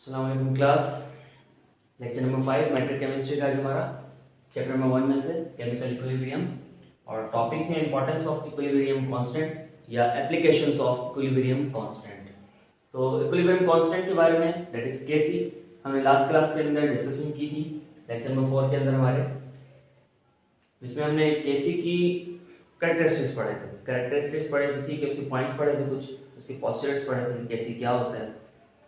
अस्सलाम वालेकुम class. Lecture number 5 matric chemistry का आज हमारा चैप्टर नंबर 1 में से केमिकल इक्विलिब्रियम और टॉपिक है इंपॉर्टेंस ऑफ इक्विलिब्रियम कांस्टेंट या एप्लीकेशंस ऑफ इक्विलिब्रियम कांस्टेंट। तो इक्विलिब्रियम कांस्टेंट के बारे में दैट इज केसी हमने लास्ट क्लास के अंदर डिस्कशन की थी लेक्चर नंबर 4 के अंदर हमारे, जिसमें हमने केसी की कैरेक्टरिस्टिक्स पढ़े थे। कैरेक्टरिस्टिक्स पढ़े थे, ठीक है, उसके पॉइंट्स पढ़े थे, कुछ उसके पोस्टुलेट्स पढ़े थे, केसी क्या होता है,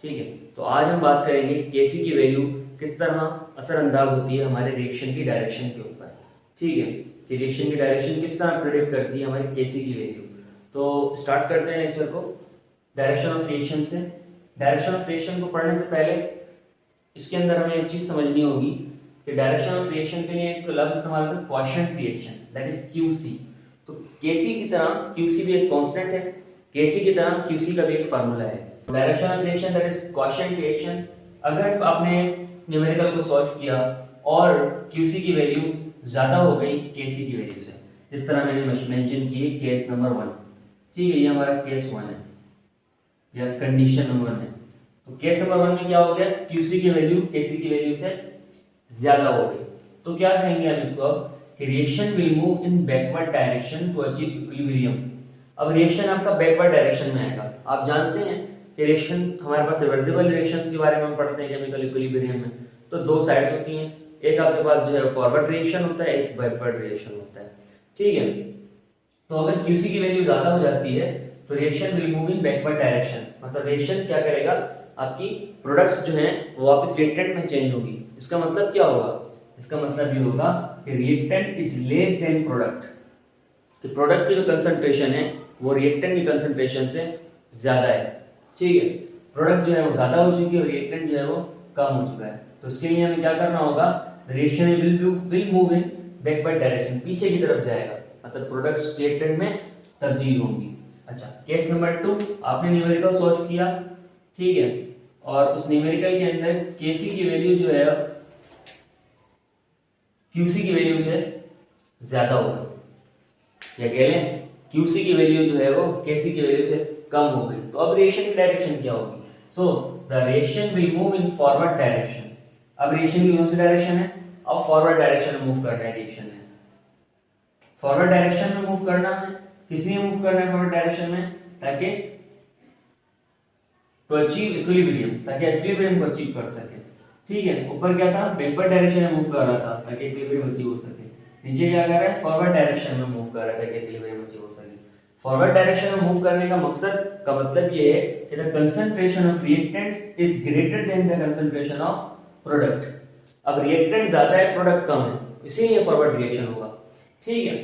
ठीक है। तो आज हम बात करेंगे केसी की वैल्यू किस तरह असरअंदाज होती है हमारे रिएक्शन की डायरेक्शन के ऊपर, ठीक है, कि रिएक्शन की डायरेक्शन किस तरह प्रेडिक्ट करती है हमारी केसी की वैल्यू। तो स्टार्ट करते हैं लेक्चर को डायरेक्शन ऑफ रिएक्शन से। डायरेक्शन ऑफ रिएक्शन को पढ़ने से पहले इसके अंदर हमें एक चीज समझनी होगी कि डायरेक्शन ऑफ रिएक्शन के लिए एक लफ्ज इस्तेमाल होता है quotient reaction, that is QC. तो केसी की तरह क्यूसी भी एक कांस्टेंट है, केसी की तरह क्यूसी का भी एक फार्मूला है। Direction of reaction that is quotient reaction. अगर आपने न्यूमेरिकल को सॉल्व किया और क्यूसी की वैल्यू ज्यादा हो गई केसी की वैल्यू से, जिस तरह मैंने मेंशन की केस नंबर 1, ठीक है, ये हमारा केस 1 है या कंडीशन नंबर 1 है। तो केस नंबर 1 में क्या हो गया, क्यूसी की वैल्यू केसी की वैल्यू से ज्यादा हो गई। तो क्या कहेंगे हम इसको अब कि reaction will move in backward direction to achieve equilibrium. अब रिएक्शन आपका बैकवर्ड डायरेक्शन में आएगा। आप जानते हैं कि रिएक्शन हमारे पास रिवर्सिबल रिएक्शंस के बारे में हम पढ़ते हैं केमिकल इक्विलिब्रियम में। तो दो साइड्स होती हैं, एक आपके पास जो है फॉरवर्ड रिएक्शन होता है, एक बैकवर्ड रिएक्शन होता है, ठीक है। तो अगर क्यूसी की वैल्यू ज्यादा हो जाती है तो reaction will move in backward direction, मतलब रिएक्शन क्या करेगा, आपकी प्रोडक्ट्स जो हैं वो वापस रिएक्टेंट में चेंज होगी। इसका मतलब क्या होगा, इसका मतलब ये होगा कि reactant is less than product, कि प्रोडक्ट की जो कंसंट्रेशन है वो रिएक्टेंट की कंसंट्रेशन से ज्यादा है, ठीक है। प्रोडक्ट जो है वो ज्यादा हो चुकी है और रिएक्टेंट जो है वो कम हो चुका है। तो इसके लिए हमें क्या करना होगा, reaction will move in backward direction, पीछे की तरफ जाएगा, मतलब प्रोडक्ट्स रिएक्टेंट में तब्दील होंगी। अच्छा, केस नंबर 2 आपने न्यूमेरिकल सॉल्व किया, ठीक है, और उस न्यूमेरिकल के अंदर केसी की वैल्यू जो है क्यूसी की वैल्यू से ज्यादा हो गई, या कह लें क्यूसी की वैल्यू जो है वो केसी की वैल्यू से कम हो गई। तो अब रिएक्शन की डायरेक्शन क्या होगी, so the reaction will move in forward direction. अब रिएक्शन की कौन सी डायरेक्शन है, अब फॉरवर्ड डायरेक्शन में मूव करना है रिएक्शन ने, फॉरवर्ड डायरेक्शन में मूव करना है। किस लिए मूव करना है फॉरवर्ड डायरेक्शन में, ताकि टू अचीव इक्विलिब्रियम, ताकि इक्विलिब्रियम को अचीव कर सके, ठीक है। ऊपर क्या था, बैकवर्ड डायरेक्शन में मूव कर रहा था ताकि इक्विलिब्रियम अचीव हो सके, नीचे क्या कर रहा है, फॉरवर्ड डायरेक्शन में मूव कर रहा है ताकि इक्विलिब्रियम अचीव हो सके। फॉरवर्ड डायरेक्शन में मूव करने का मकसद का मतलब ये है कि the concentration of reactants is greater than the concentration of product. अब रिएक्टेंट ज्यादा है, प्रोडक्ट कम है, इसीलिए फॉरवर्ड रिएक्शन होगा, ठीक है।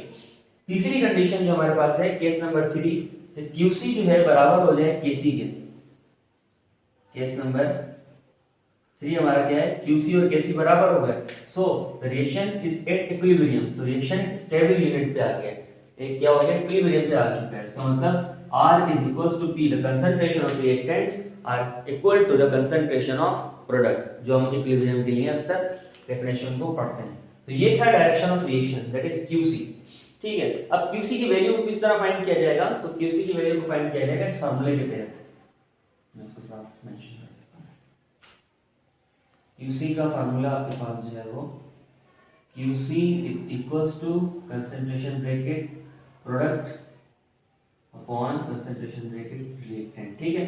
तीसरी कंडीशन जो हमारे पास है केस नंबर 3, तो क्यूसी जो है बराबर हो जाए केसी के। केस नंबर 3 हमारा क्या है, क्यूसी और केसी बराबर हो गए, so the reaction is at equilibrium. तो रिएक्शन स्टेबल यूनिट पे आ गया, एक क्या हो गया, इक्विलिब्रियम पे आ चुका है। इसका मतलब R is equals to P, the concentration of reactants are equal to the concentration of product, जो हम इक्विलिब्रियम के लिए अक्सर डेफिनेशन को पढ़ते हैं। तो ये था direction of reaction, that is QC, ठीक है। अब क्यूसी की वैल्यू को किस तरह फाइंड किया जाएगा, तो क्यूसी की वैल्यू को फाइंड किया जाएगा इस फार्मूले के तहत। मैं इसको थोड़ा मेंशन कर देता हूं। क्यूसी का फार्मूला आपके पास जो है वो QC is equals to concentration bracket product upon concentration bracket reactant, ठीक है।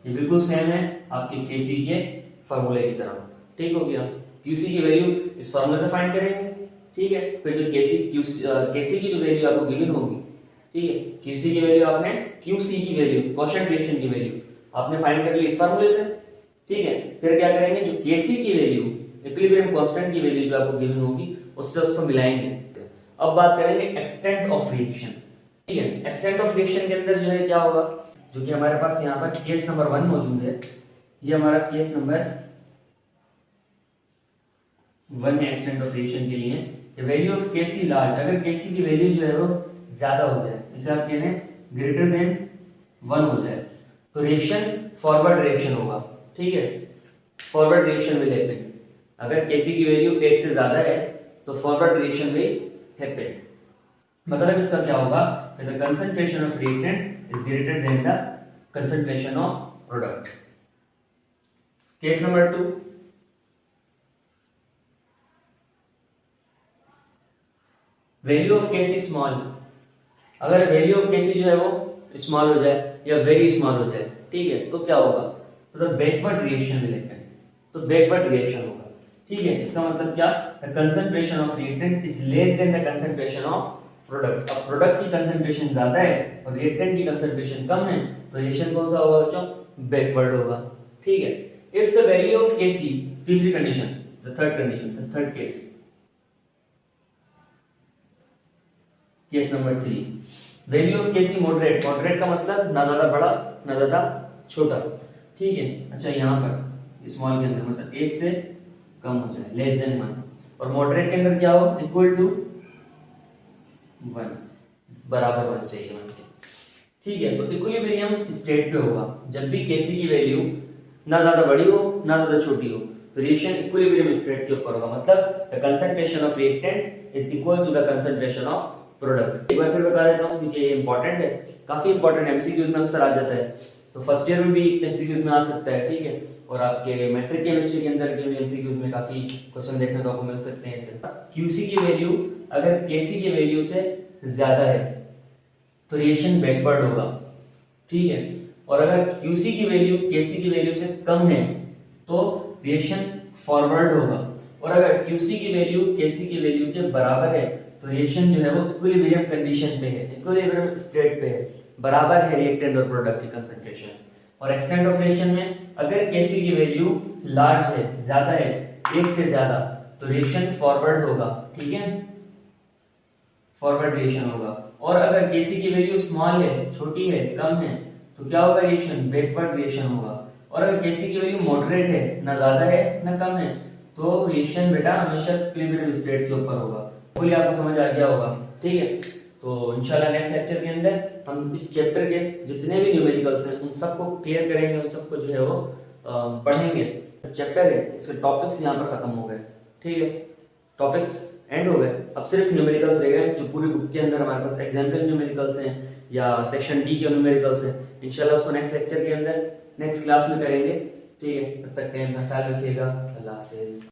ये बिल्कुल सेम है आपके KC के फार्मूले की तरह, ठीक हो गया। QC की वैल्यू इस फार्मूले से फाइंड करेंगे, ठीक है। फिर जो KC की जो वैल्यू आपको गिवन होगी, ठीक है, QC की वैल्यू आपने QC की वैल्यू क्वोशिएंट रिएक्शन की वैल्यू आपने फाइंड कर ली इस फार्मूले से, ठीक है। फिर क्या करेंगे, जो KC की वैल्यू इक्विलिब्रियम कांस्टेंट की वैल्यू जो आपको गिवन होगी उससे उसको मिलाएंगे। अब बात करेंगे एक्सटेंट ऑफ रिएक्शन, ठीक है। एक्सटेंट ऑफ रिएक्शन के अंदर जो है क्या होगा, जो कि हमारे पास यहाँ पर केस नंबर 1 मौजूद है, ये हमारा केस नंबर 1 है एक्सटेंट ऑफ रिएक्शन के लिए। वैल्यू ऑफ केसी लार्ज, अगर केसी की वैल्यू जो है वो ज्यादा हो जाए, इसे आप कह लें ग्रेटर देन 1 हो जाए, तो रिएक्शन फॉरवर्ड रिएक्शन होगा, ठीक है। Forward reaction will happen. अगर केसी की वैल्यू 1 से ज्यादा है तो फॉरवर्ड रिएक्शन विल हैपन। मतलब इसका क्या होगा, the concentration of reactant is greater than the concentration of product. Case number 2, value of Kc small. अगर वैल्यू ऑफ केसी जो है वो स्मॉल हो जाए या वेरी स्मॉल हो जाए, ठीक है, तो क्या होगा, तो the backward reaction will happen, तो बैकवर्ड रिएक्शन होगा, ठीक है। इसका मतलब क्या, the concentration of reactant is less than the concentration of product. अब प्रोडक्ट की कंसंट्रेशन ज्यादा है और रिएक्टेंट की कंसंट्रेशन कम है, तो रिएक्शन कौन सा होगा बच्चों, बैकवर्ड होगा, ठीक है। If the value of Kc, तीसरी condition, the third condition, the third case, case number 3, value of Kc moderate. Moderate का मतलब ना ज्यादा बड़ा ना ज्यादा छोटा, ठीक है। अच्छा, यहाँ पर स्मॉल के अंदर मतलब 1 से कम हो जाए, लेस देन 1, और मॉडरेट के अंदर क्या हो, इक्वल टू 1, बराबर 1 चाहिए 1 के, ठीक है। तो इक्विलिब्रियम स्टेट पे होगा जब भी केसी की वैल्यू ना ज्यादा बड़ी हो ना ज्यादा छोटी हो, तो रिएक्शन इक्विलिब्रियम स्टेट के ऊपर होगा, मतलब the concentration of reactant is equal to the concentration of product. एक बार फिर बता देता हूँ क्योंकि ये इंपॉर्टेंट है, काफी इंपॉर्टेंट, एमसीक्यूज में अक्सर आ जाता है, तो फर्स्ट ईयर में भी एमसीक्यूज में आ सकता है, ठीक है। और आपके मैट्रिक केमिस्ट्री के अंदर के भी एमसीक्यूज में काफी क्वेश्चन देखने को आपको मिल सकते हैं इससे। क्यूसी की वैल्यू अगर केसी की वैल्यू से ज्यादा है तो रिएक्शन बैकवर्ड होगा, ठीक है। और अगर क्यूसी की वैल्यू केसी की वैल्यू से कम है तो रिएक्शन फॉरवर्ड होगा, और अगर क्यूसी की वैल्यू केसी की वैल्यू के बराबर है तो रिएक्शन जो है वो इक्विलिब्रियम कंडीशन पे है, इक्विलिब्रियम स्टेट पे है, बराबर है रिएक्टेंट और प्रोडक्ट की कंसंट्रेशन। और एक्सटेंट ऑफ रिएक्शन में अगर केसी की वैल्यू लार्ज है, ज्यादा है, 1 से ज्यादा, तो रिएक्शन फॉरवर्ड होगा, ठीक है, फॉरवर्ड रिएक्शन होगा। और अगर केसी की वैल्यू स्मॉल है, छोटी है, कम है, तो क्या होगा, रिएक्शन बैकवर्ड रिएक्शन होगा। और अगर केसी की वैल्यू मॉडरेट है, ना ज्यादा है ना कम है, तो रिएक्शन बेटा हमेशा इक्विलिब्रियम स्टेट के ऊपर होगा। फुली आपको समझ आ गया होगा, ठीक है। तो इंशाल्लाह नेक्स्ट लेक्चर के अंदर हम इस चैप्टर के जितने भी न्यूमेरिकल्स हैं उन सबको क्लियर करेंगे, उन सबको जो है वो पढ़ेंगे। चैप्टर है, इसके टॉपिक्स यहाँ पर खत्म हो गए, ठीक है, टॉपिक्स एंड हो गए। अब सिर्फ न्यूमेरिकल्स रह गए जो पूरी बुक के अंदर हमारे पास एग्जाम्पल न्यूमेरिकल्स हैं या सेक्शन डी के न्यूमेरिकल्स हैं। इंशाल्लाह उसको नेक्स्ट लेक्चर के अंदर नेक्स्ट क्लास में करेंगे, ठीक है। तब तक ख्याल रखिएगा, अल्लाह हाफिज।